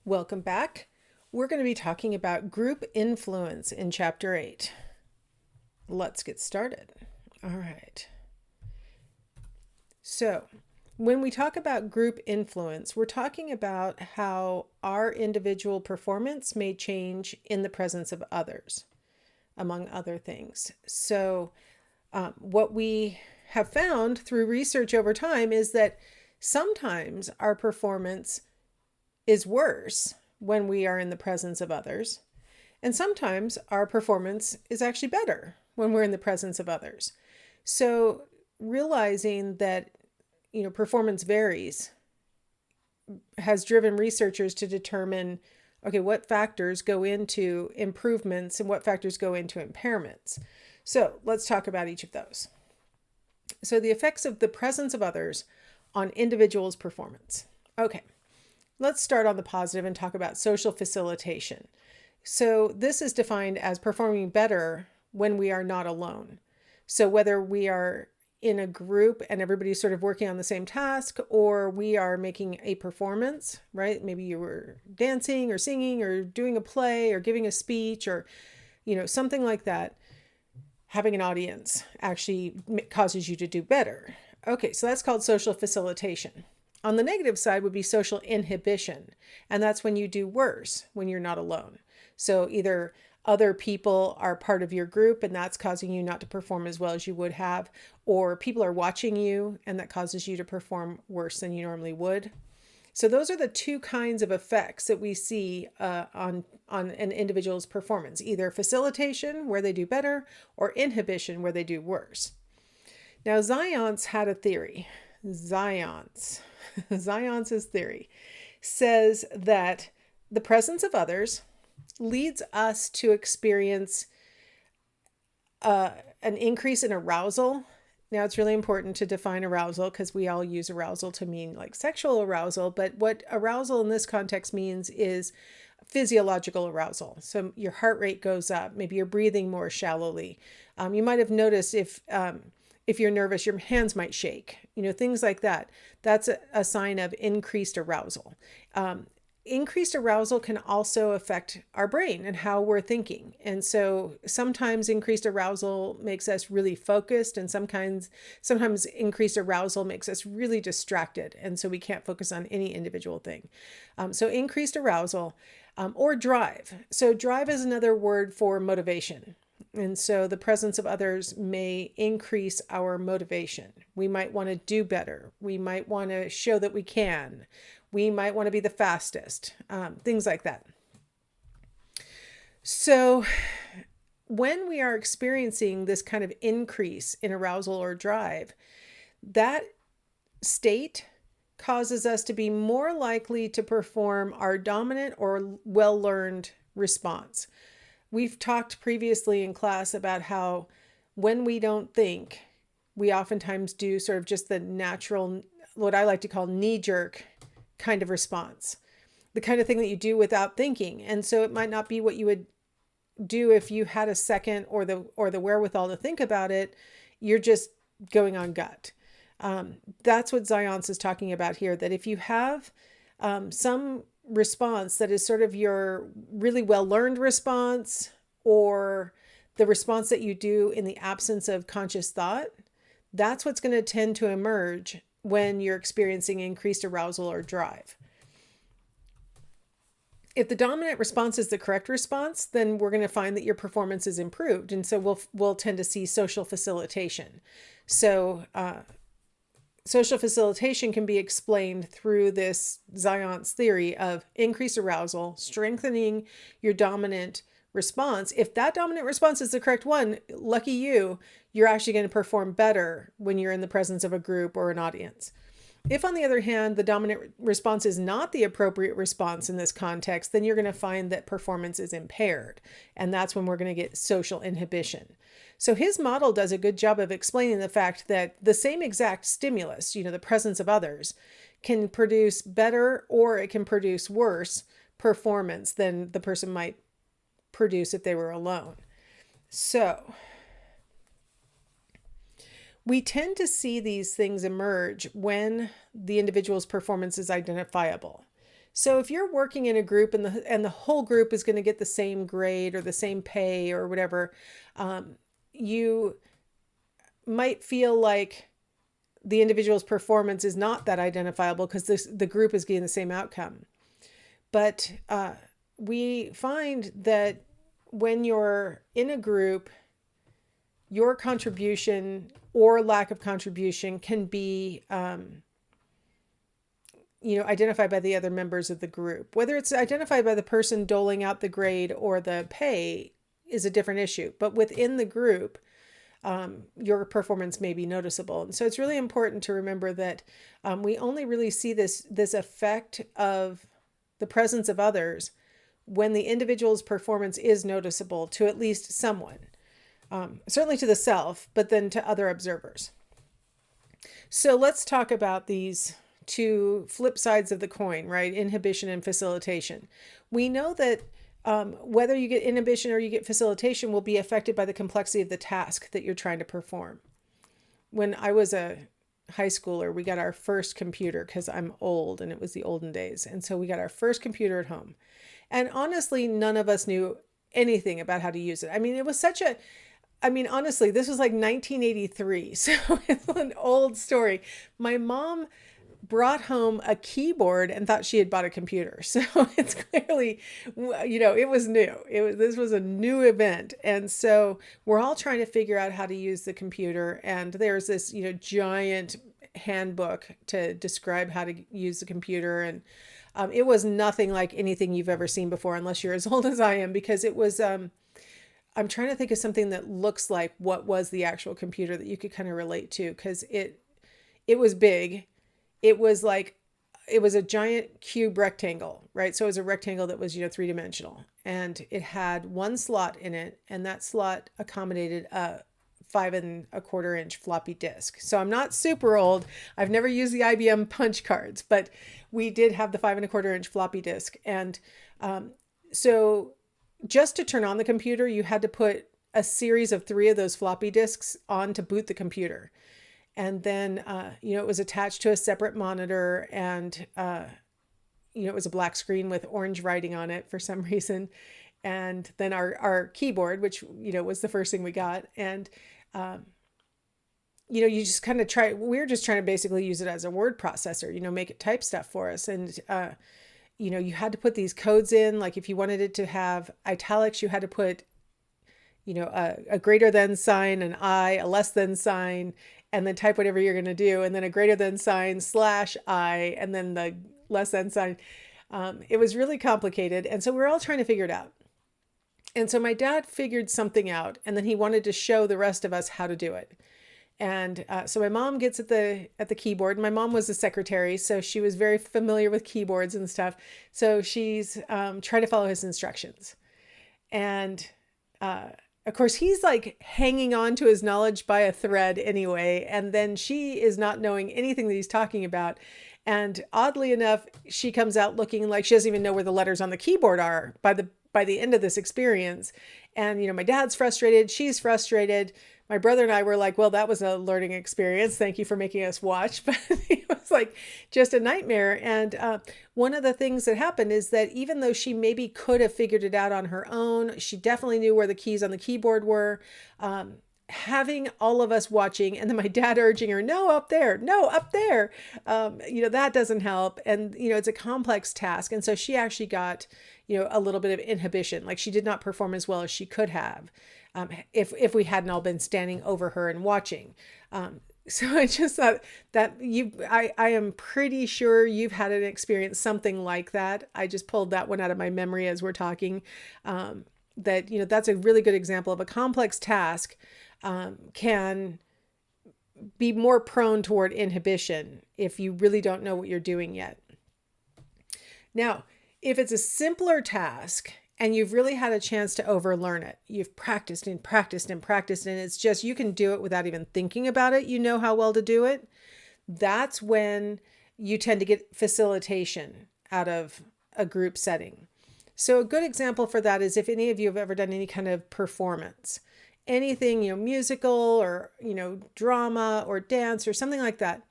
Welcome back. We're going to be talking about group influence in Chapter 8. Let's get started. All right. So, when we talk about group influence, we're talking about how our individual performance may change in the presence of others, among other things. So, what we have found through research over time is that sometimes our performance is worse when we are in the presence of others. And sometimes our performance is actually better when we're in the presence of others. So realizing that, performance varies has driven researchers to determine, okay, what factors go into improvements and what factors go into impairments. So let's talk about each of those. So the effects of the presence of others on individuals' performance. Okay. Let's start on the positive and talk about social facilitation. So this is defined as performing better when we are not alone. So whether we are in a group and everybody's sort of working on the same task, or we are making a performance, right? Maybe you were dancing or singing or doing a play or giving a speech or, something like that. Having an audience actually causes you to do better. Okay, so that's called social facilitation. On the negative side would be social inhibition, and that's when you do worse when you're not alone. So either other people are part of your group and that's causing you not to perform as well as you would have, or people are watching you and that causes you to perform worse than you normally would. So those are the two kinds of effects that we see on an individual's performance, either facilitation, where they do better, or inhibition, where they do worse. Now, Zion's had a theory. Zion's theory says that the presence of others leads us to experience an increase in arousal. Now, it's really important to define arousal because we all use arousal to mean like sexual arousal, but what arousal in this context means is physiological arousal. So your heart rate goes up, maybe you're breathing more shallowly. You might have noticed if you're nervous, your hands might shake, things like that. That's a sign of increased arousal. Increased arousal can also affect our brain and how we're thinking. And so sometimes increased arousal makes us really focused, and sometimes increased arousal makes us really distracted. And so we can't focus on any individual thing. So increased arousal or drive. So drive is another word for motivation. And so the presence of others may increase our motivation. We might want to do better. We might want to show that we can. We might want to be the fastest, things like that. So when we are experiencing this kind of increase in arousal or drive, that state causes us to be more likely to perform our dominant or well-learned response. We've talked previously in class about how when we don't think, we oftentimes do sort of just the natural, what I like to call knee-jerk kind of response, the kind of thing that you do without thinking. And so it might not be what you would do if you had a second or the wherewithal to think about it. You're just going on gut. That's what Zion's is talking about here, that if you have some response that is sort of your really well-learned response, or the response that you do in the absence of conscious thought, that's what's going to tend to emerge when you're experiencing increased arousal or drive. If the dominant response is the correct response, then we're going to find that your performance is improved. And so we'll tend to see social facilitation. So social facilitation can be explained through this Zion's theory of increased arousal, strengthening your dominant response. If that dominant response is the correct one, lucky you, you're actually going to perform better when you're in the presence of a group or an audience. If, on the other hand, the dominant response is not the appropriate response in this context, then you're going to find that performance is impaired. And that's when we're going to get social inhibition. So his model does a good job of explaining the fact that the same exact stimulus, the presence of others, can produce better or it can produce worse performance than the person might produce if they were alone. So we tend to see these things emerge when the individual's performance is identifiable. So if you're working in a group and the whole group is going to get the same grade or the same pay or whatever, you might feel like the individual's performance is not that identifiable because the group is getting the same outcome. But we find that when you're in a group, your contribution or lack of contribution can be identified by the other members of the group. Whether it's identified by the person doling out the grade or the pay is a different issue. But within the group, your performance may be noticeable. And so it's really important to remember that we only really see this effect of the presence of others when the individual's performance is noticeable to at least someone, certainly to the self, but then to other observers. So let's talk about these two flip sides of the coin, right? Inhibition and facilitation. We know that whether you get inhibition or you get facilitation will be affected by the complexity of the task that you're trying to perform. When I was a high schooler, we got our first computer because I'm old and it was the olden days. And so we got our first computer at home. And honestly, none of us knew anything about how to use it. I mean, it was honestly, this was like 1983. So it's an old story. My mom brought home a keyboard and thought she had bought a computer. So it's clearly, it was new. This was a new event. And so we're all trying to figure out how to use the computer. And there's this, giant handbook to describe how to use the computer. And it was nothing like anything you've ever seen before, unless you're as old as I am, because it was, I'm trying to think of something that looks like what was the actual computer that you could kind of relate to, because it was big. It was a giant cube rectangle, right? So it was a rectangle that was, three-dimensional, and it had one slot in it, and that slot accommodated a 5 1/4 inch floppy disk. So I'm not super old. I've never used the IBM punch cards, but we did have the 5 1/4 inch floppy disk. And so just to turn on the computer, you had to put a series of 3 of those floppy disks on to boot the computer. And then, it was attached to a separate monitor, and, it was a black screen with orange writing on it for some reason. And then our keyboard, which, was the first thing we got. And, you just kind of we were just trying to basically use it as a word processor, make it type stuff for us. And, you had to put these codes in. Like if you wanted it to have italics, you had to put, a greater than sign, an I, a less than sign, and then type whatever you're going to do. And then a greater than sign /I, and then the less than sign. It was really complicated. And so we're all trying to figure it out. And so my dad figured something out, and then he wanted to show the rest of us how to do it. And so my mom gets at the keyboard. My mom was a secretary, so she was very familiar with keyboards and stuff. So she's trying to follow his instructions. And of course, he's like hanging on to his knowledge by a thread anyway. And then she is not knowing anything that he's talking about. And oddly enough, she comes out looking like she doesn't even know where the letters on the keyboard are by the end of this experience. And, my dad's frustrated. She's frustrated. My brother and I were like, well, that was a learning experience. Thank you for making us watch. But it was like just a nightmare. And one of the things that happened is that even though she maybe could have figured it out on her own, she definitely knew where the keys on the keyboard were. Having all of us watching, and then my dad urging her, no, up there, no, up there. That doesn't help. And, it's a complex task. And so she actually got, a little bit of inhibition. Like she did not perform as well as she could have. If we hadn't all been standing over her and watching. So I just thought that I am pretty sure you've had an experience something like that. I just pulled that one out of my memory as we're talking. That's a really good example of a complex task can be more prone toward inhibition if you really don't know what you're doing yet. Now, if it's a simpler task and you've really had a chance to overlearn it, you've practiced and practiced and practiced, and it's just, you can do it without even thinking about it. You know how well to do it. That's when you tend to get facilitation out of a group setting. So a good example for that is if any of you have ever done any kind of performance, anything, musical or, drama or dance or something like that.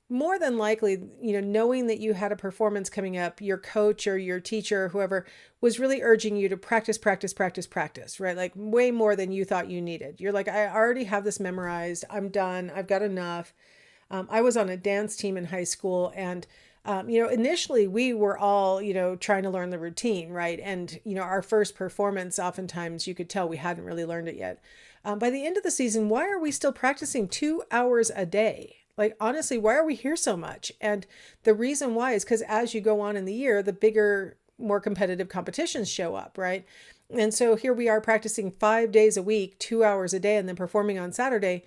more than likely, knowing that you had a performance coming up, your coach or your teacher or whoever was really urging you to practice, practice, practice, practice, right? Like way more than you thought you needed. You're like, I already have this memorized. I'm done. I've got enough. I was on a dance team in high school, and initially we were all, trying to learn the routine, right? And, our first performance, oftentimes you could tell we hadn't really learned it yet. By the end of the season, why are we still practicing 2 hours a day? Like, honestly, why are we here so much? And the reason why is because as you go on in the year, the bigger, more competitive competitions show up, right? And so here we are practicing 5 days a week, 2 hours a day, and then performing on Saturday.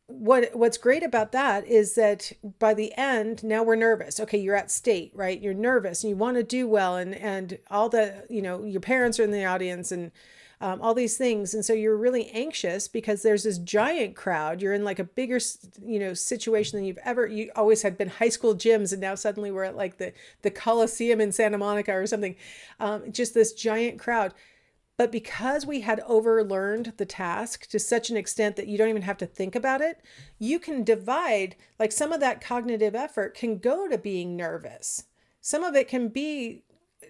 What's great about that is that by the end, now we're nervous. Okay, you're at state, right? You're nervous and you want to do well, and all the, your parents are in the audience, and all these things. And so you're really anxious because there's this giant crowd. You're in like a bigger, situation than you always had been high school gyms. And now suddenly we're at like the Coliseum in Santa Monica or something, just this giant crowd. But because we had overlearned the task to such an extent that you don't even have to think about it, you can divide, like some of that cognitive effort can go to being nervous. Some of it can be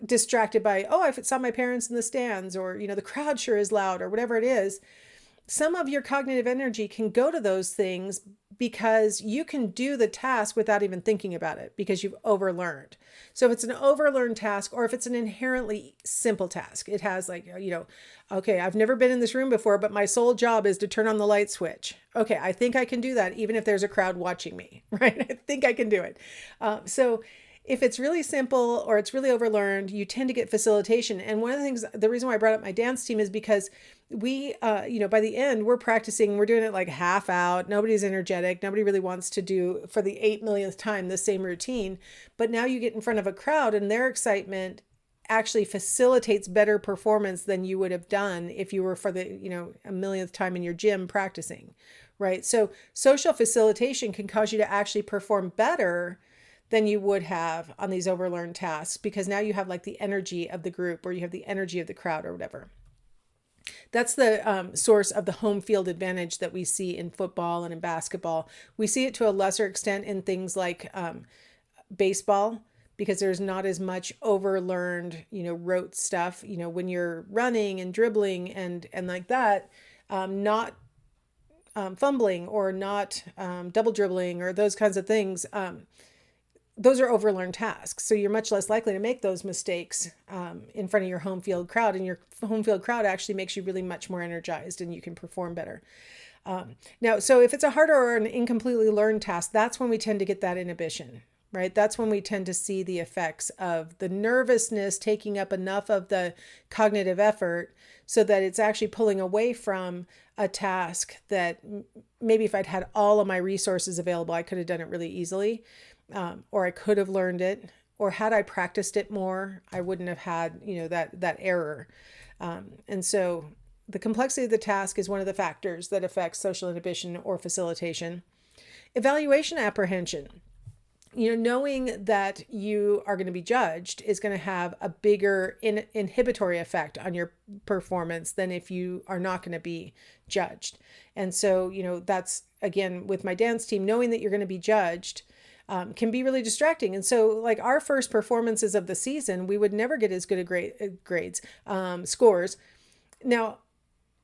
distracted by, oh, I saw my parents in the stands, or, the crowd sure is loud, or whatever it is. Some of your cognitive energy can go to those things because you can do the task without even thinking about it because you've overlearned. So if it's an overlearned task, or if it's an inherently simple task, it has like, okay, I've never been in this room before, but my sole job is to turn on the light switch. Okay, I think I can do that even if there's a crowd watching me, right? I think I can do it. So if it's really simple or it's really overlearned, you tend to get facilitation. And one of the things, the reason why I brought up my dance team is because we, by the end, we're practicing, we're doing it like half out. Nobody's energetic. Nobody really wants to do for the 8 millionth time the same routine. But now you get in front of a crowd and their excitement actually facilitates better performance than you would have done if you were for the, a millionth time in your gym practicing, right? So social facilitation can cause you to actually perform better than you would have on these overlearned tasks, because now you have like the energy of the group, or you have the energy of the crowd, or whatever. That's the source of the home field advantage that we see in football and in basketball. We see it to a lesser extent in things like baseball, because there's not as much overlearned, rote stuff, when you're running and dribbling and like that, not fumbling or not double dribbling or those kinds of things. Those are overlearned tasks. So you're much less likely to make those mistakes in front of your home field crowd. And your home field crowd actually makes you really much more energized and you can perform better. Now, so if it's a harder or an incompletely learned task, that's when we tend to get that inhibition, right? That's when we tend to see the effects of the nervousness taking up enough of the cognitive effort so that it's actually pulling away from a task that maybe if I'd had all of my resources available, I could have done it really easily. Or I could have learned it, or had I practiced it more, I wouldn't have had, that error. And so the complexity of the task is one of the factors that affects social inhibition or facilitation. Evaluation apprehension. Knowing that you are going to be judged is going to have a bigger inhibitory effect on your performance than if you are not going to be judged. And so, that's, again, with my dance team, knowing that you're going to be judged can be really distracting. And so like our first performances of the season, we would never get as good a scores. Now,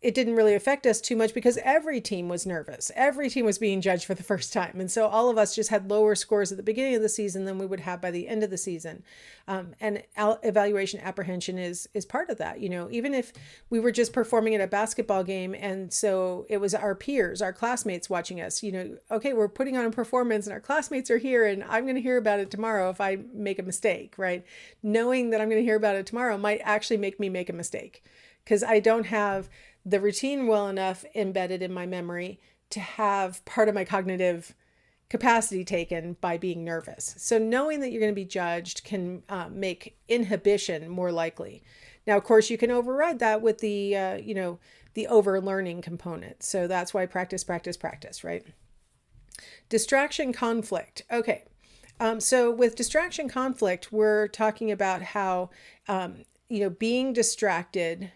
it didn't really affect us too much because every team was nervous. Every team was being judged for the first time. And so all of us just had lower scores at the beginning of the season than we would have by the end of the season. And evaluation apprehension is part of that. Even if we were just performing at a basketball game and so it was our peers, our classmates watching us, okay, we're putting on a performance and our classmates are here and I'm going to hear about it tomorrow if I make a mistake, right? Knowing that I'm going to hear about it tomorrow might actually make me make a mistake because I don't have the routine well enough embedded in my memory to have part of my cognitive capacity taken by being nervous. So knowing that you're going to be judged can make inhibition more likely. Now, of course, you can override that with the, the overlearning component. So that's why practice, right? Distraction conflict. Okay. So with distraction conflict, we're talking about how, being distracted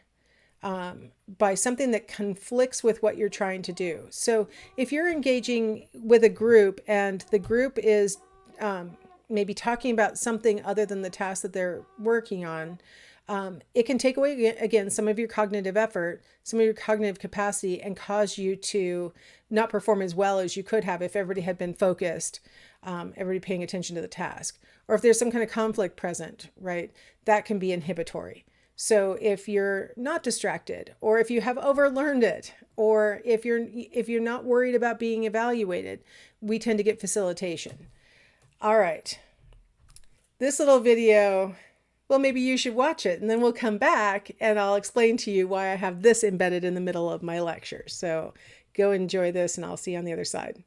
by something that conflicts with what you're trying to do. So if you're engaging with a group and the group is maybe talking about something other than the task that they're working on, it can take away, again, some of your cognitive effort, some of your cognitive capacity, and cause you to not perform as well as you could have if everybody had been focused, everybody paying attention to the task. Or if there's some kind of conflict present, right, that can be inhibitory. So if you're not distracted, or if you have overlearned it, or if you're not worried about being evaluated, we tend to get facilitation. All right. This little video, well, maybe you should watch it, and then we'll come back and I'll explain to you why I have this embedded in the middle of my lecture. So go enjoy this, and I'll see you on the other side.